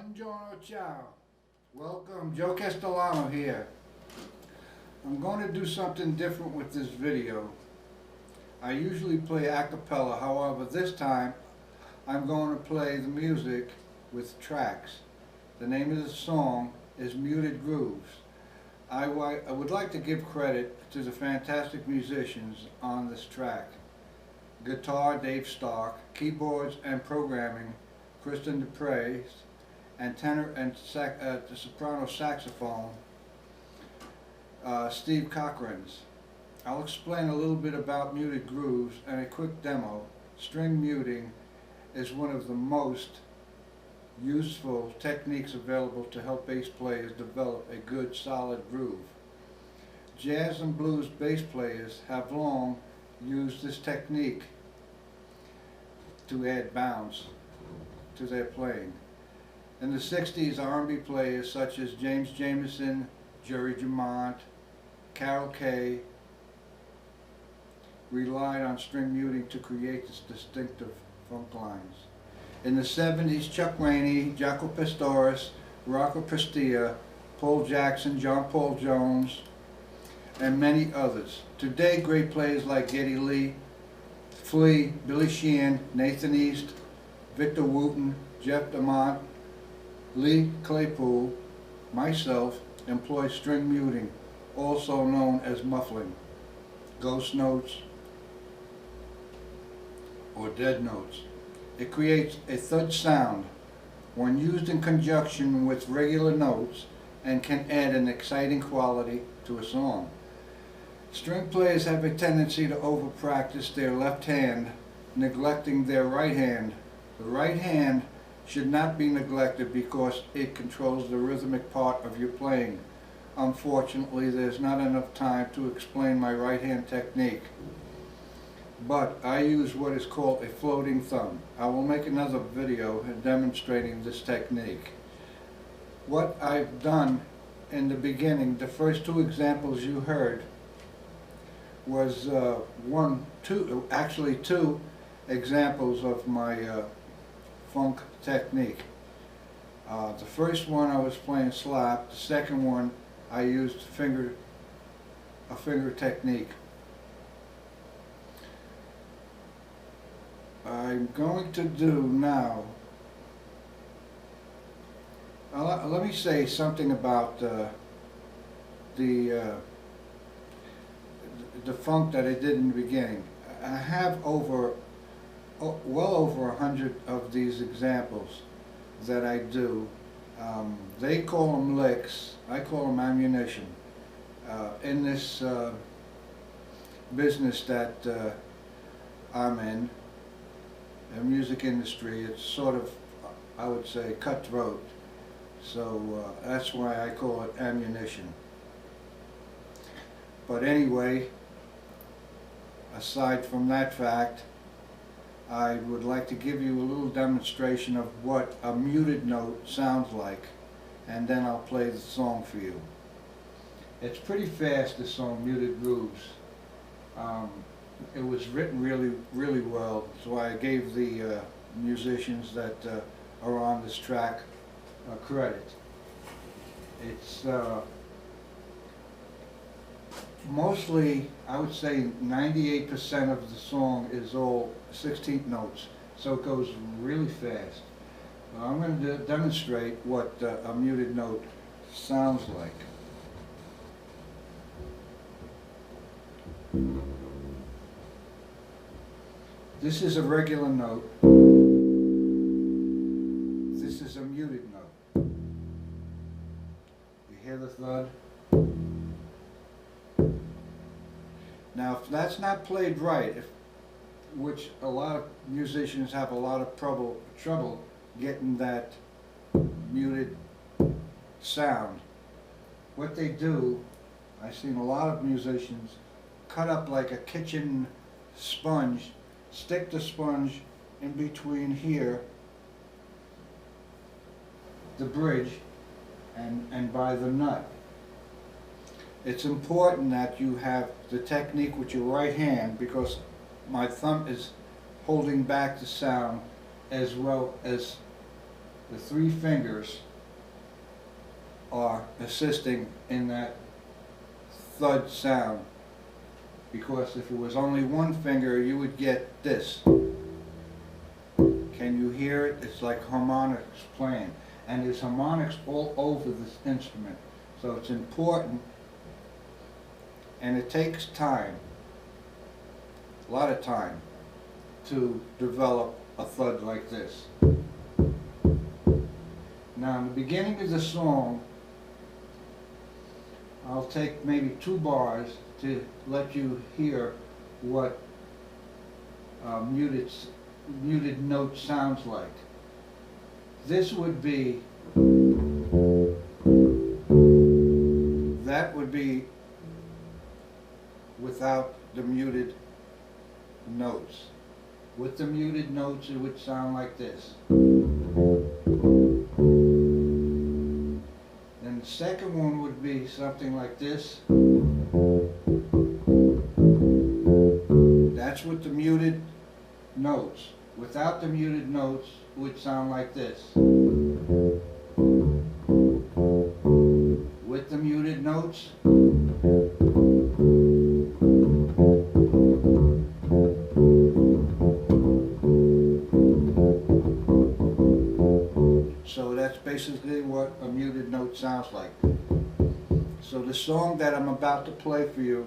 Buongiorno, ciao. Welcome, Joe Castellano here. I'm going to do something different with this video. I usually play a cappella, however this time I'm going to play the music with tracks. The name of the song is Muted Grooves. I would like to give credit to the fantastic musicians on this track. Guitar, Dave Stark, keyboards and programming, Kristen Dupre, and tenor and the soprano saxophone, Steve Cochran's. I'll explain a little bit about muted grooves and a quick demo. String muting is one of the most useful techniques available to help bass players develop a good solid groove. Jazz and blues bass players have long used this technique to add bounce to their playing. In the 60s, R&B players such as James Jamerson, Jerry Jamont, Carol Kay relied on string muting to create this distinctive funk lines. In the 70s, Chuck Rainey, Jaco Pastorius, Rocco Prestia, Paul Jackson, John Paul Jones, and many others. Today, great players like Geddy Lee, Flea, Billy Sheehan, Nathan East, Victor Wooten, Jeff DeMont, Lee Claypool, myself, employ string muting, also known as muffling, ghost notes, or dead notes. It creates a thud sound when used in conjunction with regular notes and can add an exciting quality to a song. String players have a tendency to over-practice their left hand, neglecting their right hand. The right hand should not be neglected because it controls the rhythmic part of your playing. Unfortunately, there's not enough time to explain my right hand technique, but I use what is called a floating thumb. I will make another video demonstrating this technique. What I've done in the beginning, the first two examples you heard, was two examples of my funk technique. The first one I was playing slap. The second one I used a finger technique. I'm going to do now, let me say something about the funk that I did in the beginning. I have well over 100 of these examples that I do. They call them licks, I call them ammunition. In this business that I'm in, the music industry, it's sort of, I would say, cutthroat. So that's why I call it ammunition. But anyway, aside from that fact, I would like to give you a little demonstration of what a muted note sounds like, and then I'll play the song for you. It's pretty fast, this song, Muted Grooves. It was written really well, so I gave the musicians that are on this track credit. It's mostly, I would say 98% of the song is all 16th notes, so it goes really fast. I'm going to demonstrate what a muted note sounds like. This is a regular note. This is a muted note. You hear the thud? Now, if that's not played right, which a lot of musicians have a lot of trouble getting that muted sound, what they do, I've seen a lot of musicians cut up like a kitchen sponge, stick the sponge in between here, the bridge, and by the nut. It's important that you have the technique with your right hand, because my thumb is holding back the sound as well as the three fingers are assisting in that thud sound, because if it was only one finger you would get this. Can you hear it? It's like harmonics playing, and there's harmonics all over this instrument, so it's important, and it takes time, a lot of time, to develop a thud like this. Now in the beginning of the song, I'll take maybe 2 bars to let you hear what muted note sounds like. This would be, that would be without the muted notes. With the muted notes it would sound like this. Then the second one would be something like this. That's with the muted notes. Without the muted notes it would sound like this. With the muted notes, so that's basically what a muted note sounds like. So the song that I'm about to play for you,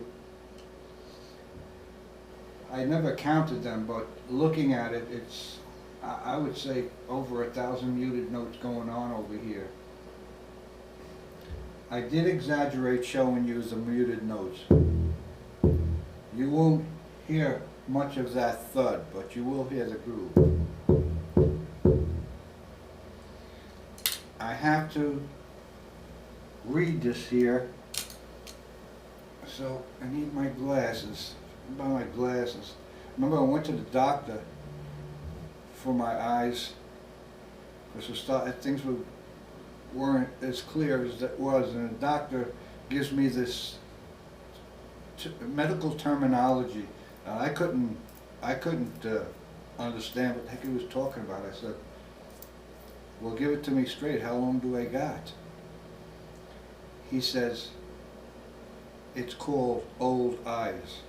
I never counted them, but looking at it, it's, I would say, over 1,000 muted notes going on over here. I did exaggerate showing you the muted notes. You won't hear much of that thud, but you will hear the groove. I have to read this here, so I need my glasses. About my glasses. Remember, I went to the doctor for my eyes because things weren't as clear as it was, and the doctor gives me this medical terminology. I couldn't understand what the heck he was talking about. I said, "Well, give it to me straight. How long do I got?" He says, "It's called old eyes."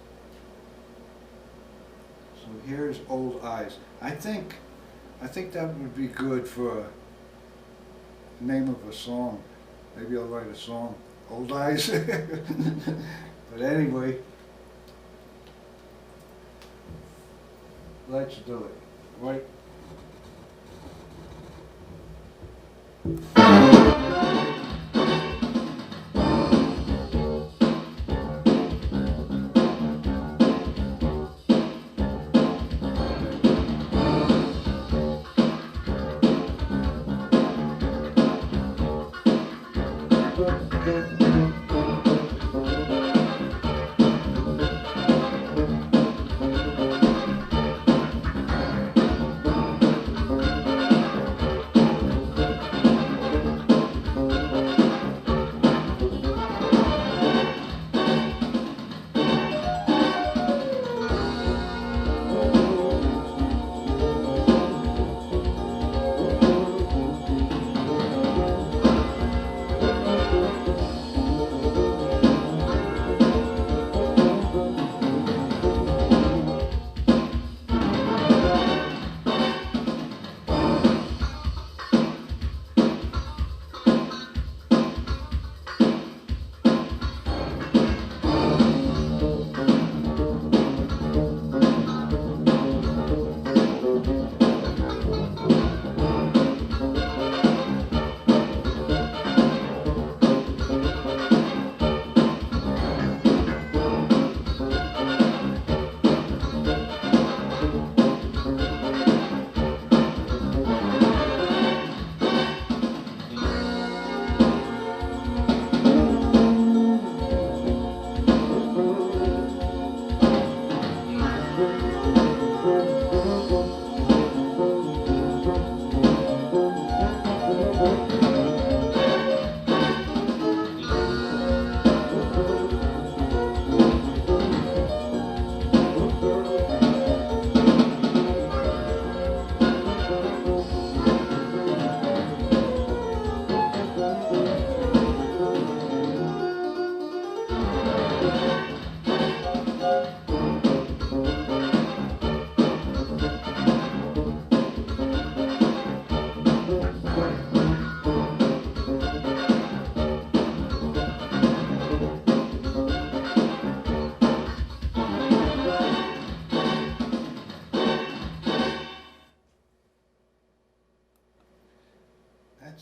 So here's Old Eyes. I think that would be good for a name of a song. Maybe I'll write a song, Old Eyes. But anyway, let's do it. Right?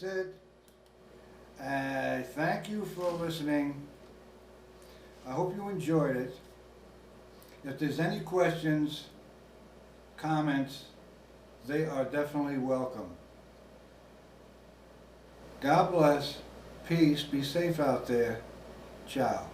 That's it. Thank you for listening. I hope you enjoyed it. If there's any questions, comments, they are definitely welcome. God bless. Peace. Be safe out there. Ciao.